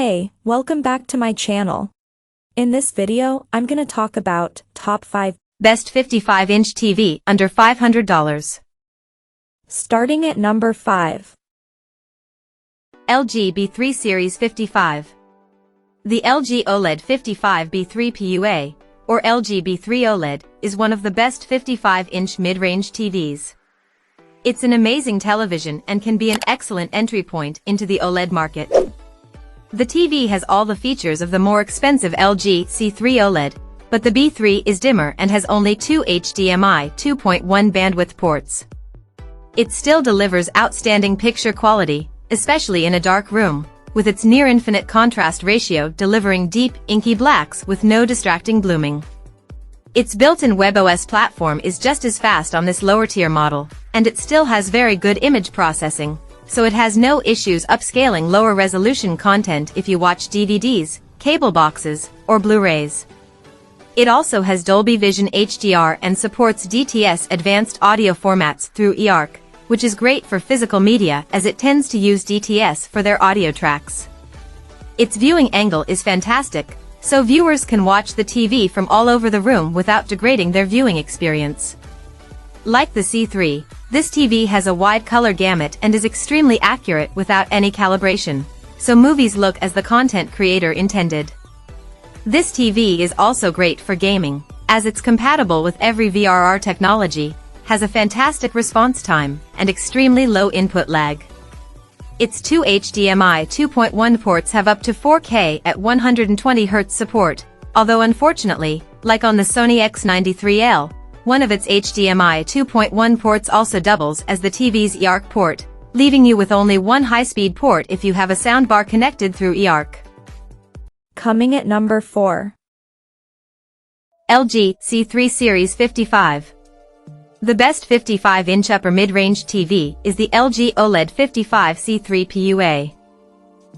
Hey, welcome back to my channel. In this video, I'm gonna talk about top 5 best 55-inch TV under $500. Starting at number 5. LG B3 Series 55. The LG OLED 55 B3 PUA, or LG B3 OLED, is one of the best 55-inch mid-range TVs. It's an amazing television and can be an excellent entry point into the OLED market. The TV has all the features of the more expensive LG C3 OLED, but the B3 is dimmer and has only 2 HDMI 2.1 bandwidth ports. It still delivers outstanding picture quality, especially in a dark room, with its near-infinite contrast ratio delivering deep, inky blacks with no distracting blooming. Its built-in WebOS platform is just as fast on this lower-tier model, and it still has very good image processing, so it has no issues upscaling lower-resolution content if you watch DVDs, cable boxes, or Blu-rays. It also has Dolby Vision HDR and supports DTS advanced audio formats through eARC, which is great for physical media as it tends to use DTS for their audio tracks. Its viewing angle is fantastic, so viewers can watch the TV from all over the room without degrading their viewing experience. Like the C3, this TV has a wide color gamut and is extremely accurate without any calibration, so movies look as the content creator intended. This TV is also great for gaming, as it's compatible with every VRR technology, has a fantastic response time, and extremely low input lag. Its 2 HDMI 2.1 ports have up to 4K at 120Hz support, although unfortunately, like on the Sony X93L, one of its HDMI 2.1 ports also doubles as the TV's eARC port, leaving you with only one high-speed port if you have a soundbar connected through eARC. Coming at number 4. LG C3 Series 55. The best 55-inch upper mid-range TV is the LG OLED 55 C3 PUA.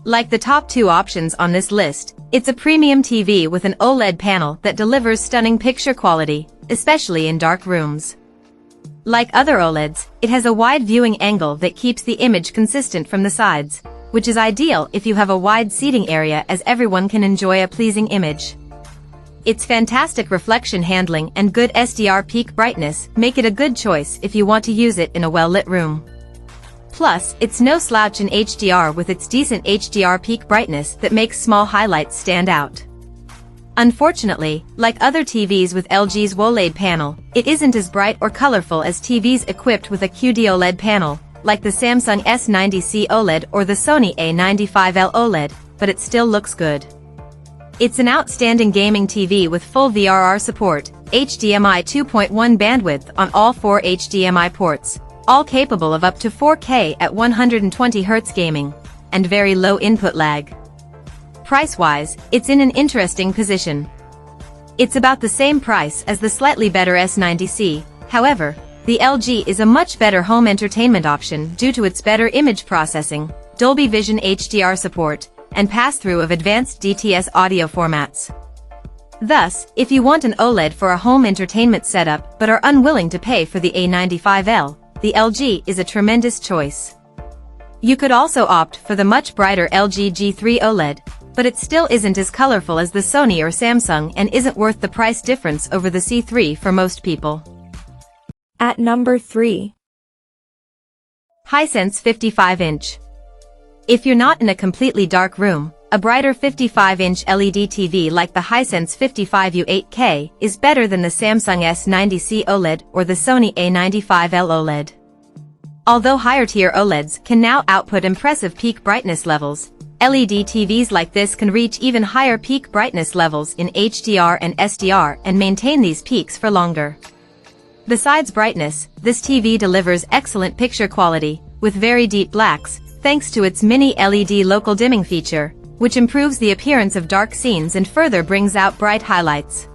Like the top two options on this list, it's a premium TV with an OLED panel that delivers stunning picture quality, especially in dark rooms. Like other OLEDs, it has a wide viewing angle that keeps the image consistent from the sides, which is ideal if you have a wide seating area as everyone can enjoy a pleasing image. Its fantastic reflection handling and good SDR peak brightness make it a good choice if you want to use it in a well-lit room. Plus, it's no slouch in HDR with its decent HDR peak brightness that makes small highlights stand out. Unfortunately, like other TVs with LG's OLED panel, it isn't as bright or colorful as TVs equipped with a QD-OLED panel, like the Samsung S90C OLED or the Sony A95L OLED, but it still looks good. It's an outstanding gaming TV with full VRR support, HDMI 2.1 bandwidth on all 4 HDMI ports, all capable of up to 4K at 120Hz gaming, and very low input lag. Price-wise, it's in an interesting position. It's about the same price as the slightly better S90C, however, the LG is a much better home entertainment option due to its better image processing, Dolby Vision HDR support, and pass-through of advanced DTS audio formats. Thus, if you want an OLED for a home entertainment setup but are unwilling to pay for the A95L, the LG is a tremendous choice. You could also opt for the much brighter LG G3 OLED, but it still isn't as colorful as the Sony or Samsung and isn't worth the price difference over the C3 for most people. At number 3. Hisense 55-inch. If you're not in a completely dark room, a brighter 55-inch LED TV like the Hisense U8K is better than the Samsung S90C OLED or the Sony A95L OLED. Although higher-tier OLEDs can now output impressive peak brightness levels, LED TVs like this can reach even higher peak brightness levels in HDR and SDR and maintain these peaks for longer. Besides brightness, this TV delivers excellent picture quality, with very deep blacks, thanks to its mini LED local dimming feature, which improves the appearance of dark scenes and further brings out bright highlights.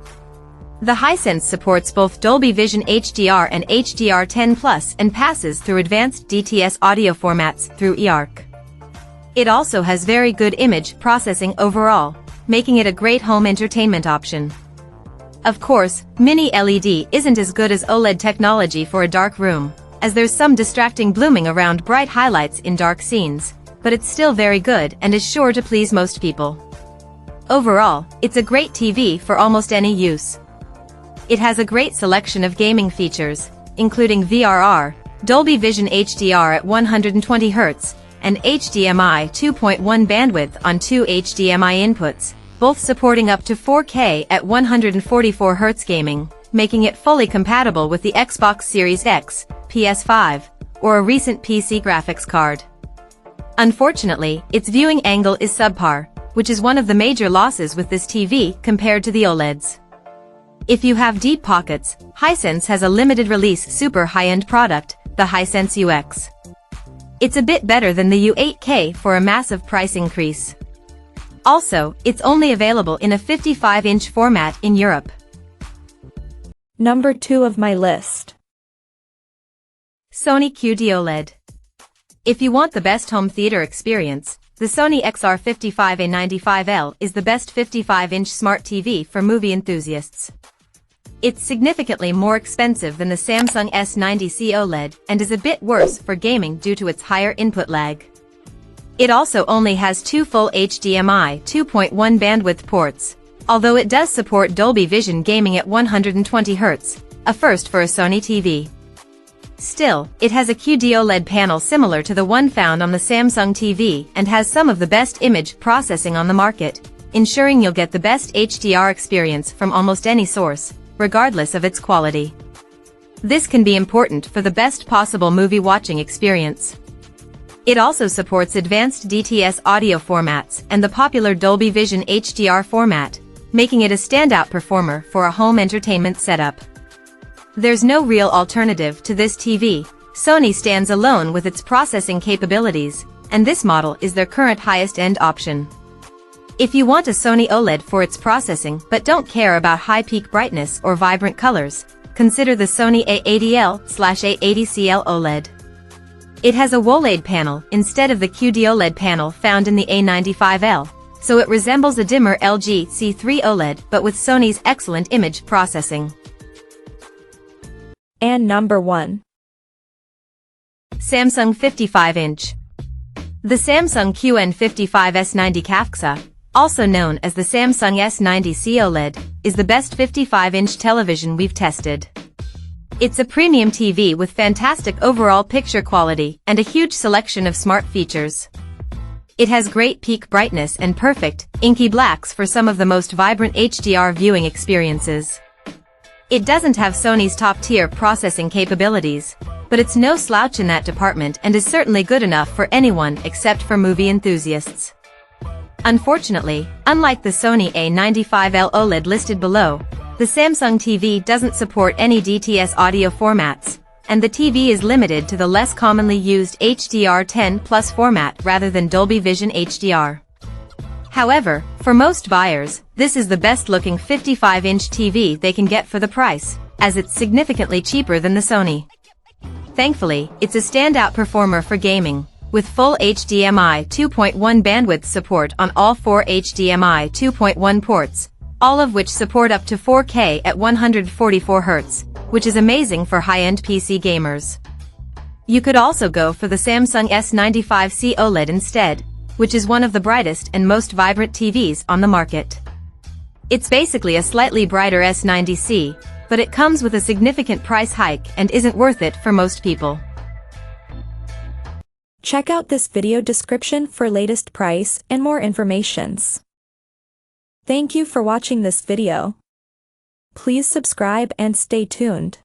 The Hisense supports both Dolby Vision HDR and HDR10+ and passes through advanced DTS audio formats through eARC. It also has very good image processing overall, making it a great home entertainment option. Of course, mini LED isn't as good as OLED technology for a dark room, as there's some distracting blooming around bright highlights in dark scenes, but it's still very good and is sure to please most people. Overall, it's a great TV for almost any use. It has a great selection of gaming features, including VRR, Dolby Vision HDR at 120 Hz, and HDMI 2.1 bandwidth on 2 HDMI inputs, both supporting up to 4K at 144 Hz gaming, making it fully compatible with the Xbox Series X, PS5, or a recent PC graphics card. Unfortunately, its viewing angle is subpar, which is one of the major losses with this TV compared to the OLEDs. If you have deep pockets, Hisense has a limited release super high-end product, the Hisense UX. It's a bit better than the U8K for a massive price increase. Also, it's only available in a 55-inch format in Europe. Number 2 of my list. Sony QD-OLED. If you want the best home theater experience, the Sony XR55A95L is the best 55-inch smart TV for movie enthusiasts. It's significantly more expensive than the Samsung S90C OLED and is a bit worse for gaming due to its higher input lag. It also only has 2 full HDMI 2.1 bandwidth ports, although it does support Dolby Vision gaming at 120 Hz, a first for a Sony TV. Still, it has a QD-OLED panel similar to the one found on the Samsung TV and has some of the best image processing on the market, ensuring you'll get the best HDR experience from almost any source, regardless of its quality. This can be important for the best possible movie watching experience. It also supports advanced DTS audio formats and the popular Dolby Vision HDR format, making it a standout performer for a home entertainment setup. There's no real alternative to this TV. Sony stands alone with its processing capabilities, and this model is their current highest-end option. If you want a Sony OLED for its processing but don't care about high peak brightness or vibrant colors, consider the Sony A80L/A80CL OLED. It has a OLED panel instead of the QD-OLED panel found in the A95L, so it resembles a dimmer LG C3 OLED but with Sony's excellent image processing. And number 1. Samsung 55-inch. The Samsung QN55S90 CAFXA, also known as the Samsung S90C OLED, is the best 55-inch television we've tested. It's a premium TV with fantastic overall picture quality and a huge selection of smart features. It has great peak brightness and perfect, inky blacks for some of the most vibrant HDR viewing experiences. It doesn't have Sony's top-tier processing capabilities, but it's no slouch in that department and is certainly good enough for anyone except for movie enthusiasts. Unfortunately, unlike the Sony A95L OLED listed below, the Samsung TV doesn't support any DTS audio formats, and the TV is limited to the less commonly used HDR10+ format rather than Dolby Vision HDR. However, for most buyers, this is the best-looking 55-inch TV they can get for the price, as it's significantly cheaper than the Sony. Thankfully, it's a standout performer for gaming, with full HDMI 2.1 bandwidth support on all 4 HDMI 2.1 ports, all of which support up to 4K at 144 Hz, which is amazing for high-end PC gamers. You could also go for the Samsung S95C OLED instead, which is one of the brightest and most vibrant TVs on the market. It's basically a slightly brighter S90C, but it comes with a significant price hike and isn't worth it for most people. Check out this video description for latest price and more informations. Thank you for watching this video. Please subscribe and stay tuned.